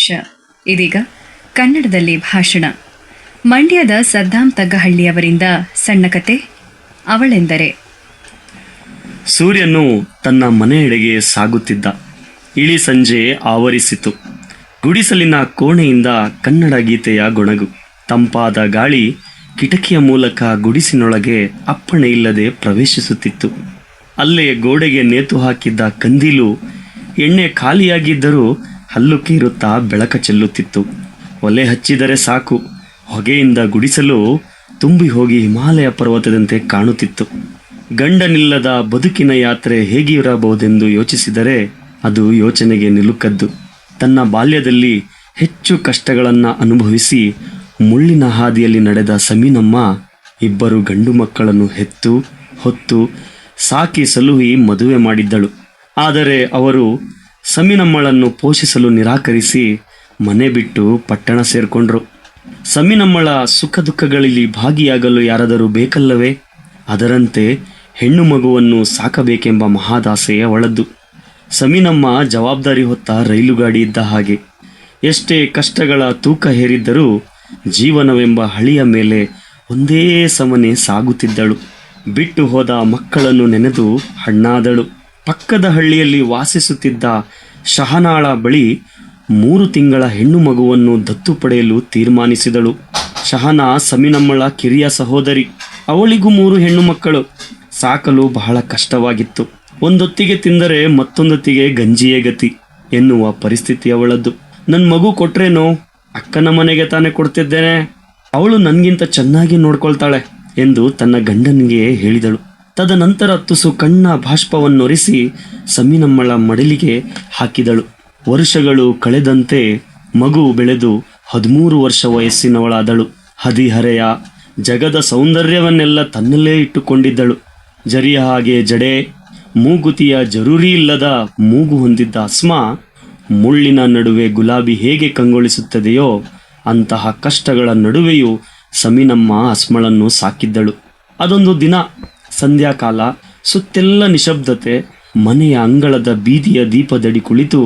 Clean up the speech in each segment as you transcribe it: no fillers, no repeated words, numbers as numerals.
ಸಂದೇಶ. ಇದೀಗ ಕನ್ನಡದಲ್ಲಿ ಭಾಷಣ. ಮಂಡ್ಯದ ಸದ್ದಾಂ ತಗ್ಗಹಳ್ಳಿಯವರಿಂದ ಸಣ್ಣ ಕತೆ. ಅವಳೆಂದರೆ. ಸೂರ್ಯನು ತನ್ನ ಮನೆಯೆಡೆಗೆ ಸಾಗುತ್ತಿದ್ದ. ಇಳಿ ಸಂಜೆ ಆವರಿಸಿತು. ಗುಡಿಸಲಿನ ಕೋಣೆಯಿಂದ ಕನ್ನಡ ಗೀತೆಯ ಗೊಣಗು. ತಂಪಾದ ಗಾಳಿ ಕಿಟಕಿಯ ಮೂಲಕ ಗುಡಿಸಿನೊಳಗೆ ಅಪ್ಪಣೆ ಇಲ್ಲದೆ ಪ್ರವೇಶಿಸುತ್ತಿತ್ತು. ಅಲ್ಲೇ ಗೋಡೆಗೆ ನೇತು ಹಾಕಿದ್ದ ಕಂದೀಲು ಎಣ್ಣೆ ಖಾಲಿಯಾಗಿದ್ದರೂ ಹಲ್ಲು ಕೀರುತ್ತಾ ಬೆಳಕ ಚೆಲ್ಲುತ್ತಿತ್ತು. ಒಲೆ ಹಚ್ಚಿದರೆ ಸಾಕು, ಹೊಗೆಯಿಂದ ಗುಡಿಸಲು ತುಂಬಿ ಹೋಗಿ ಹಿಮಾಲಯ ಪರ್ವತದಂತೆ ಕಾಣುತ್ತಿತ್ತು. ಗಂಡನಿಲ್ಲದ ಬದುಕಿನ ಯಾತ್ರೆ ಹೇಗಿರಬಹುದೆಂದು ಯೋಚಿಸಿದರೆ ಅದು ಯೋಚನೆಗೆ ನಿಲುಕದ್ದು. ತನ್ನ ಬಾಲ್ಯದಲ್ಲಿ ಹೆಚ್ಚು ಕಷ್ಟಗಳನ್ನು ಅನುಭವಿಸಿ ಮುಳ್ಳಿನ ಹಾದಿಯಲ್ಲಿ ನಡೆದ ಸಮೀನಮ್ಮ ಇಬ್ಬರು ಗಂಡು ಮಕ್ಕಳನ್ನು ಹೆತ್ತು ಹೊತ್ತು ಸಾಕಿ ಸಲುಹಿ ಮದುವೆ ಮಾಡಿದ್ದಳು. ಆದರೆ ಅವರು ಸಮೀನಮ್ಮಳನ್ನು ಪೋಷಿಸಲು ನಿರಾಕರಿಸಿ ಮನೆ ಬಿಟ್ಟು ಪಟ್ಟಣ ಸೇರ್ಕೊಂಡ್ರು. ಸಮೀನಮ್ಮಳ ಸುಖ ದುಃಖಗಳಲ್ಲಿ ಭಾಗಿಯಾಗಲು ಯಾರಾದರೂ ಬೇಕಲ್ಲವೇ? ಅದರಂತೆ ಹೆಣ್ಣು ಮಗುವನ್ನು ಸಾಕಬೇಕೆಂಬ ಮಹಾದಾಸೆ ಅವಳದ್ದು. ಸಮೀನಮ್ಮ ಜವಾಬ್ದಾರಿ ಹೊತ್ತ ರೈಲುಗಾಡಿ ಇದ್ದ ಹಾಗೆ. ಎಷ್ಟೇ ಕಷ್ಟಗಳ ತೂಕ ಹೇರಿದ್ದರೂ ಜೀವನವೆಂಬ ಹಳಿಯ ಮೇಲೆ ಒಂದೇ ಸಮನೆ ಸಾಗುತ್ತಿದ್ದಳು. ಬಿಟ್ಟು ಹೋದ ಮಕ್ಕಳನ್ನು ನೆನೆದು ಹಣ್ಣಾದಳು. ಪಕ್ಕದ ಹಳ್ಳಿಯಲ್ಲಿ ವಾಸಿಸುತ್ತಿದ್ದ ಶಹನಾಳ ಬಳಿ 3 ತಿಂಗಳ ಹೆಣ್ಣು ಮಗುವನ್ನು ದತ್ತು ಪಡೆಯಲು ತೀರ್ಮಾನಿಸಿದಳು. ಶಹನಾ ಸಮೀನಮ್ಮಳ ಕಿರಿಯ ಸಹೋದರಿ. ಅವಳಿಗೂ 3 ಹೆಣ್ಣು ಮಕ್ಕಳು. ಸಾಕಲು ಬಹಳ ಕಷ್ಟವಾಗಿತ್ತು. ಒಂದೊತ್ತಿಗೆ ತಿಂದರೆ ಮತ್ತೊಂದೊತ್ತಿಗೆ ಗಂಜಿಯೇ ಗತಿ ಎನ್ನುವ ಪರಿಸ್ಥಿತಿ ಅವಳದ್ದು. ನನ್ನ ಮಗು ಕೊಟ್ರೇನೋ, ಅಕ್ಕನ ಮನೆಗೆ ತಾನೇ ಕೊಡ್ತಿದ್ದೇನೆ, ಅವಳು ನನಗಿಂತ ಚೆನ್ನಾಗಿ ನೋಡ್ಕೊಳ್ತಾಳೆ ಎಂದು ತನ್ನ ಗಂಡನಿಗೆ ಹೇಳಿದಳು. ತದನಂತರ ತುಸು ಕಣ್ಣ ಬಾಷ್ಪವನ್ನೊರೆಸಿ ಸಮೀನಮ್ಮಳ ಮಡಿಲಿಗೆ ಹಾಕಿದಳು. ವರ್ಷಗಳು ಕಳೆದಂತೆ ಮಗು ಬೆಳೆದು 13 ವರ್ಷ ವಯಸ್ಸಿನವಳಾದಳು. ಹದಿಹರೆಯ ಜಗದ ಸೌಂದರ್ಯವನ್ನೆಲ್ಲ ತನ್ನಲ್ಲೇ ಇಟ್ಟುಕೊಂಡಿದ್ದಳು. ಜರಿಯ ಹಾಗೆ ಜಡೆ, ಮೂಗುತಿಯ ಜರೂರಿ ಇಲ್ಲದ ಮೂಗು ಹೊಂದಿದ್ದ ಅಸ್ಮಾ ಮುಳ್ಳಿನ ನಡುವೆ ಗುಲಾಬಿ ಹೇಗೆ ಕಂಗೊಳಿಸುತ್ತದೆಯೋ ಅಂತಹ ಕಷ್ಟಗಳ ನಡುವೆಯೂ ಸಮೀನಮ್ಮ ಅಸ್ಮಳನ್ನು ಸಾಕಿದ್ದಳು. ಅದೊಂದು ದಿನ ಸಂಧ್ಯಾಕಾಲ, ಸುತ್ತೆಲ್ಲ ನಿಶಬ್ದತೆ. ಮನೆಯ ಅಂಗಳದ ಬೀದಿಯ ದೀಪದಡಿ ಕುಳಿತು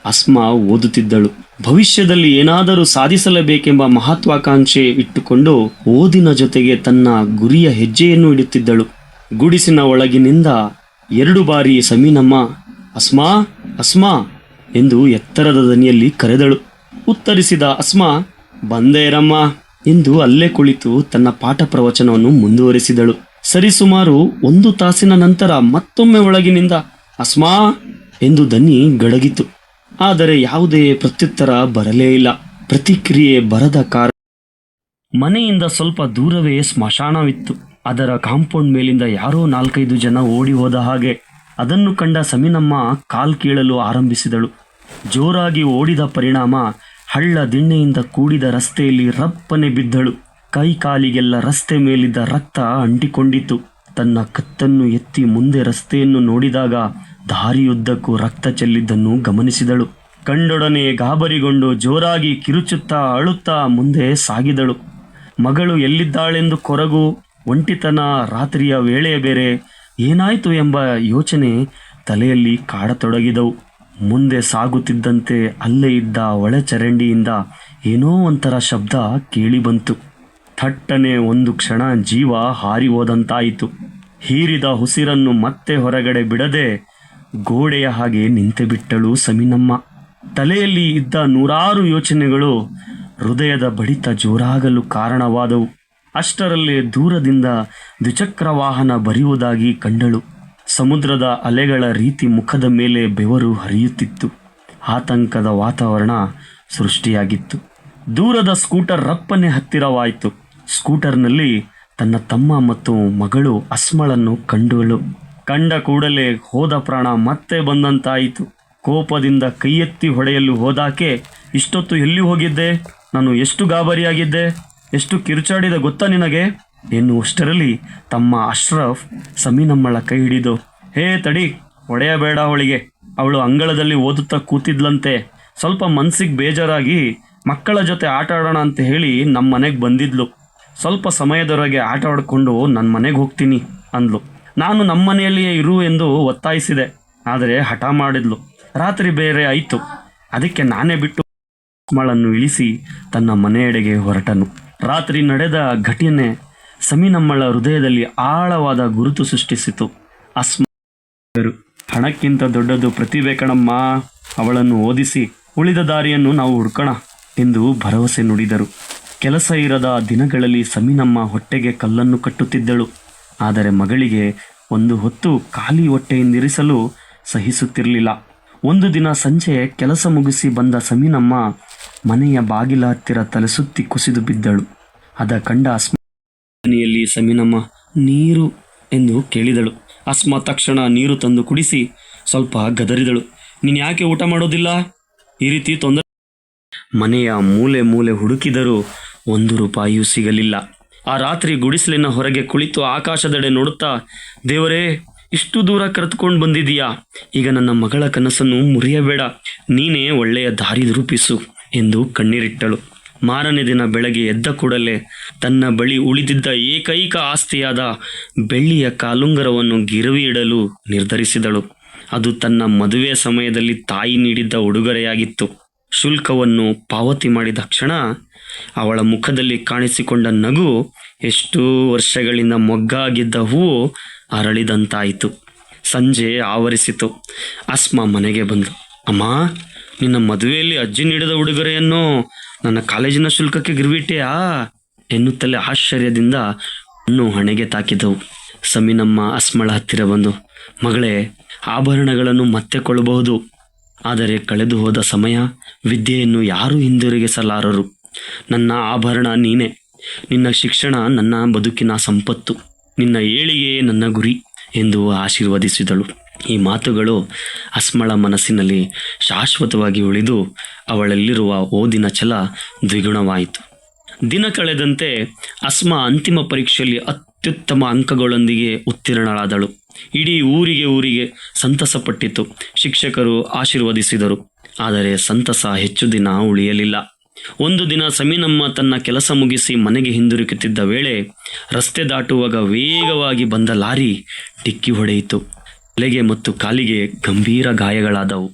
ಅಸ್ಮಾ ಓದುತ್ತಿದ್ದಳು. ಭವಿಷ್ಯದಲ್ಲಿ ಏನಾದರೂ ಸಾಧಿಸಲೇಬೇಕೆಂಬ ಮಹತ್ವಾಕಾಂಕ್ಷೆ ಇಟ್ಟುಕೊಂಡು ಓದಿನ ಜೊತೆಗೆ ತನ್ನ ಗುರಿಯ ಹೆಜ್ಜೆಯನ್ನು ಇಡುತ್ತಿದ್ದಳು. ಗುಡಿಸಿನ ಒಳಗಿನಿಂದ 2 ಬಾರಿ ಸಮೀನಮ್ಮ ಅಸ್ಮಾ ಅಸ್ಮಾ ಎಂದು ಎತ್ತರದ ದನಿಯಲ್ಲಿ ಕರೆದಳು. ಉತ್ತರಿಸಿದ ಅಸ್ಮಾ ಬಂದೇರಮ್ಮ ಎಂದು ಅಲ್ಲೇ ಕುಳಿತು ತನ್ನ ಪಾಠ ಪ್ರವಚನವನ್ನು ಮುಂದುವರಿಸಿದಳು. ಸರಿಸುಮಾರು 1 ತಾಸಿನ ನಂತರ ಮತ್ತೊಮ್ಮೆ ಒಳಗಿನಿಂದ ಅಸ್ಮಾ ಎಂದು ದನಿ ಗಡಗಿತು. ಆದರೆ ಯಾವುದೇ ಪ್ರತ್ಯುತ್ತರ ಬರಲೇ ಇಲ್ಲ. ಪ್ರತಿಕ್ರಿಯೆ ಬರದ ಕಾರಣ ಮನೆಯಿಂದ ಸ್ವಲ್ಪ ದೂರವೇ ಸ್ಮಶಾನವಿತ್ತು. ಅದರ ಕಾಂಪೌಂಡ್ ಮೇಲಿಂದ ಯಾರೋ 4-5 ಜನ ಓಡಿ ಹೋದ ಹಾಗೆ. ಅದನ್ನು ಕಂಡ ಸಮೀನಮ್ಮ ಕಾಲ್ ಕೀಳಲು ಆರಂಭಿಸಿದಳು. ಜೋರಾಗಿ ಓಡಿದ ಪರಿಣಾಮ ಹಳ್ಳ ದಿಣ್ಣೆಯಿಂದ ಕೂಡಿದ ರಸ್ತೆಯಲ್ಲಿ ರಪ್ಪನೆ ಬಿದ್ದಳು. ಕೈ ಕಾಲಿಗೆಲ್ಲ ರಸ್ತೆ ಮೇಲಿದ್ದ ರಕ್ತ ಅಂಟಿಕೊಂಡಿತು. ತನ್ನ ಕತ್ತನ್ನು ಎತ್ತಿ ಮುಂದೆ ರಸ್ತೆಯನ್ನು ನೋಡಿದಾಗ ದಾರಿಯುದ್ದಕ್ಕೂ ರಕ್ತ ಚೆಲ್ಲಿದ್ದನ್ನು ಗಮನಿಸಿದಳು. ಕಂಡೊಡನೆ ಗಾಬರಿಗೊಂಡು ಜೋರಾಗಿ ಕಿರುಚುತ್ತಾ ಅಳುತ್ತಾ ಮುಂದೆ ಸಾಗಿದಳು. ಮಗಳು ಎಲ್ಲಿದ್ದಾಳೆಂದು ಕೊರಗು, ಒಂಟಿತನ, ರಾತ್ರಿಯ ವೇಳೆ ಬೇರೆ, ಏನಾಯಿತು ಎಂಬ ಯೋಚನೆ ತಲೆಯಲ್ಲಿ ಕಾಡತೊಡಗಿದವು. ಮುಂದೆ ಸಾಗುತ್ತಿದ್ದಂತೆ ಅಲ್ಲೇ ಇದ್ದ ಒಳಚರಂಡಿಯಿಂದ ಏನೋ ಒಂಥರ ಶಬ್ದ ಕೇಳಿಬಂತು. ಥಟ್ಟನೆ ಒಂದು ಕ್ಷಣ ಜೀವ ಹಾರಿ ಹೋದಂತಾಯಿತು. ಹೀರಿದ ಉಸಿರನ್ನು ಮತ್ತೆ ಹೊರಗಡೆ ಬಿಡದೆ ಗೋಡೆಯ ಹಾಗೆ ನಿಂತೆ ಬಿಟ್ಟಳು ಸಮೀನಮ್ಮ. ತಲೆಯಲ್ಲಿ ಇದ್ದ 100 ಯೋಚನೆಗಳು ಹೃದಯದ ಬಡಿತ ಜೋರಾಗಲು ಕಾರಣವಾದವು. ಅಷ್ಟರಲ್ಲೇ ದೂರದಿಂದ ದ್ವಿಚಕ್ರ ವಾಹನ ಬರೆಯುವುದಾಗಿ ಕಂಡಳು. ಸಮುದ್ರದ ಅಲೆಗಳ ರೀತಿ ಮುಖದ ಮೇಲೆ ಬೆವರು ಹರಿಯುತ್ತಿತ್ತು. ಆತಂಕದ ವಾತಾವರಣ ಸೃಷ್ಟಿಯಾಗಿತ್ತು. ದೂರದ ಸ್ಕೂಟರ್ ರಪ್ಪನೆ ಹತ್ತಿರವಾಯಿತು. ಸ್ಕೂಟರ್ನಲ್ಲಿ ತನ್ನ ತಮ್ಮ ಮತ್ತು ಮಗಳು ಅಸ್ಮಳನ್ನು ಕಂಡಳು. ಕಂಡ ಕೂಡಲೇ ಹೋದ ಪ್ರಾಣ ಮತ್ತೆ ಬಂದಂತಾಯಿತು. ಕೋಪದಿಂದ ಕೈಯೆತ್ತಿ ಹೊಡೆಯಲು ಹೋದಾಕೆ, ಇಷ್ಟೊತ್ತು ಎಲ್ಲಿ ಹೋಗಿದ್ದೆ? ನಾನು ಎಷ್ಟು ಗಾಬರಿಯಾಗಿದ್ದೆ, ಎಷ್ಟು ಕಿರುಚಾಡಿದ ಗೊತ್ತಾ ನಿನಗೆ ಎನ್ನುವಷ್ಟರಲ್ಲಿ ತಮ್ಮ ಅಶ್ರಫ್ ಸಮೀನಮ್ಮಳ ಕೈ ಹಿಡಿದು, ಹೇ ತಡಿ, ಹೊಡೆಯಬೇಡ ಅವಳಿಗೆ, ಅವಳು ಅಂಗಳದಲ್ಲಿ ಓದುತ್ತಾ ಕೂತಿದ್ಲಂತೆ. ಸ್ವಲ್ಪ ಮನಸ್ಸಿಗೆ ಬೇಜಾರಾಗಿ ಮಕ್ಕಳ ಜೊತೆ ಆಟ ಆಡೋಣ ಅಂತ ಹೇಳಿ ನಮ್ಮ ಮನೆಗೆ ಬಂದಿದ್ಲು. ಸ್ವಲ್ಪ ಸಮಯದವರೆಗೆ ಆಟ ಆಡಿಕೊಂಡು ನನ್ನ ಮನೆಗೆ ಹೋಗ್ತೀನಿ ಅಂದ್ಲು. ನಾನು ನಮ್ಮ ಮನೆಯಲ್ಲಿಯೇ ಇರು ಎಂದು ಒತ್ತಾಯಿಸಿದೆ. ಆದರೆ ಹಠ ಮಾಡಿದ್ಲು. ರಾತ್ರಿ ಬೇರೆ ಆಯಿತು. ಅದಕ್ಕೆ ನಾನೇ ಬಿಟ್ಟು ಅಸ್ಮಳನ್ನು ಇಳಿಸಿ ತನ್ನ ಮನೆಯೆಡೆಗೆ ಹೊರಟನು. ರಾತ್ರಿ ನಡೆದ ಘಟನೆ ಸಮೀನಮ್ಮಳ ಹೃದಯದಲ್ಲಿ ಆಳವಾದ ಗುರುತು ಸೃಷ್ಟಿಸಿತು. ಅಸ್ಮ ಹಣಕ್ಕಿಂತ ದೊಡ್ಡದು ಪ್ರತಿಭೆ ಕಣಮ್ಮ, ಅವಳನ್ನು ಓದಿಸಿ ಉಳಿದ ದಾರಿಯನ್ನು ನಾವು ಹುಡ್ಕೋಣ ಎಂದು ಭರವಸೆ ನುಡಿದರು. ಕೆಲಸ ಇರದ ದಿನಗಳಲ್ಲಿ ಸಮೀನಮ್ಮ ಹೊಟ್ಟೆಗೆ ಕಲ್ಲನ್ನು ಕಟ್ಟುತ್ತಿದ್ದಳು. ಆದರೆ ಮಗಳಿಗೆ ಒಂದು ಹೊತ್ತು ಖಾಲಿ ಹೊಟ್ಟೆಯಿಂದಿರಿಸಲು ಸಹಿಸುತ್ತಿರಲಿಲ್ಲ. ಒಂದು ದಿನ ಸಂಜೆ ಕೆಲಸ ಮುಗಿಸಿ ಬಂದ ಸಮೀನಮ್ಮ ಮನೆಯ ಬಾಗಿಲ ಹತ್ತಿರ ತಲೆಸುತ್ತಿ ಕುಸಿದು ಬಿದ್ದಳು. ಅದ ಕಂಡ ಮನೆಯಲ್ಲಿ ಸಮೀನಮ್ಮ ನೀರು ಎಂದು ಕೇಳಿದಳು. ಅಸ್ಮ ತಕ್ಷಣ ನೀರು ತಂದು ಕುಡಿಸಿ ಸ್ವಲ್ಪ ಗದರಿದಳು. ನೀನು ಯಾಕೆ ಊಟ ಮಾಡೋದಿಲ್ಲ? ಈ ರೀತಿ ತೊಂದರೆ. ಮನೆಯ ಮೂಲೆ ಮೂಲೆ ಹುಡುಕಿದರೂ 1 ರೂಪಾಯಿಯೂ ಸಿಗಲಿಲ್ಲ. ಆ ರಾತ್ರಿ ಗುಡಿಸಲಿನ ಹೊರಗೆ ಕುಳಿತು ಆಕಾಶದೆಡೆ ನೋಡುತ್ತಾ, ದೇವರೇ, ಇಷ್ಟು ದೂರ ಕರೆದುಕೊಂಡು ಬಂದಿದೀಯಾ, ಈಗ ನನ್ನ ಮಗಳ ಕನಸನ್ನು ಮುರಿಯಬೇಡ, ನೀನೇ ಒಳ್ಳೆಯ ದಾರಿ ರೂಪಿಸು ಎಂದು ಕಣ್ಣೀರಿಟ್ಟಳು. ಮಾರನೇ ದಿನ ಬೆಳಗ್ಗೆ ಎದ್ದ ಕೂಡಲೇ ತನ್ನ ಬಳಿ ಉಳಿದಿದ್ದ ಏಕೈಕ ಆಸ್ತಿಯಾದ ಬೆಳ್ಳಿಯ ಕಾಲುಂಗರವನ್ನು ಗಿರವಿ ಇಡಲು ನಿರ್ಧರಿಸಿದಳು. ಅದು ತನ್ನ ಮದುವೆ ಸಮಯದಲ್ಲಿ ತಾಯಿ ನೀಡಿದ್ದ ಉಡುಗೊರೆಯಾಗಿತ್ತು. ಶುಲ್ಕವನ್ನು ಪಾವತಿ ಮಾಡಿದ ಕ್ಷಣ ಅವಳ ಮುಖದಲ್ಲಿ ಕಾಣಿಸಿಕೊಂಡ ನಗು ಎಷ್ಟೋ ವರ್ಷಗಳಿಂದ ಮೊಗ್ಗಾಗಿದ್ದ ಹೂವು ಅರಳಿದಂತಾಯಿತು. ಸಂಜೆ ಆವರಿಸಿತು. ಅಸ್ಮ ಮನೆಗೆ ಬಂದು, ಅಮ್ಮ, ನಿನ್ನ ಮದುವೆಯಲ್ಲಿ ಅಜ್ಜಿ ನೀಡಿದ ಉಡುಗೊರೆಯನ್ನು ನನ್ನ ಕಾಲೇಜಿನ ಶುಲ್ಕಕ್ಕೆ ಗಿರ್ವಿಟ್ಟೆಯಾ ಎನ್ನುತ್ತಲೇ ಆಶ್ಚರ್ಯದಿಂದ ಹಣ್ಣು ಹಣೆಗೆ ತಾಕಿದವು. ಸಮೀನಮ್ಮ ಅಸ್ಮಳ ಹತ್ತಿರ ಬಂದು, ಮಗಳೇ, ಆಭರಣಗಳನ್ನು ಮತ್ತೆ ಕೊಳ್ಳಬಹುದು, ಆದರೆ ಕಳೆದು ಹೋದ ಸಮಯ, ವಿದ್ಯೆಯನ್ನು ಯಾರೂ ಹಿಂದಿರುಗಿಸಲಾರರು. ನನ್ನ ಆಭರಣ ನೀನೆ, ನಿನ್ನ ಶಿಕ್ಷಣ ನನ್ನ ಬದುಕಿನ ಸಂಪತ್ತು, ನಿನ್ನ ಏಳಿಗೆಯೇ ನನ್ನ ಗುರಿ ಎಂದು ಆಶೀರ್ವದಿಸಿದಳು. ಈ ಮಾತುಗಳು ಅಸ್ಮಳ ಮನಸ್ಸಿನಲ್ಲಿ ಶಾಶ್ವತವಾಗಿ ಉಳಿದು ಅವಳಲ್ಲಿರುವ ಓದಿನ ಛಲ ದ್ವಿಗುಣವಾಯಿತು. ದಿನ ಕಳೆದಂತೆ ಅಸ್ಮಾ ಅಂತಿಮ ಪರೀಕ್ಷೆಯಲ್ಲಿ ಅತ್ಯುತ್ತಮ ಅಂಕಗಳೊಂದಿಗೆ ಉತ್ತೀರ್ಣಳಾದಳು. ಇಡೀ ಊರಿಗೆ ಸಂತಸಪಟ್ಟಿತು. ಶಿಕ್ಷಕರು ಆಶೀರ್ವದಿಸಿದರು. ಆದರೆ ಸಂತಸ ಹೆಚ್ಚು ದಿನ ಉಳಿಯಲಿಲ್ಲ. ಒಂದು ದಿನ ಸಮೀನಮ್ಮ ತನ್ನ ಕೆಲಸ ಮುಗಿಸಿ ಮನೆಗೆ ಹಿಂದಿರುಗುತ್ತಿದ್ದ ವೇಳೆ ರಸ್ತೆ ದಾಟುವಾಗ ವೇಗವಾಗಿ ಬಂದ ಲಾರಿ ಡಿಕ್ಕಿ ಹೊಡೆಯಿತು. ತಲೆಗೆ ಮತ್ತು ಕಾಲಿಗೆ ಗಂಭೀರ ಗಾಯಗಳಾದವು.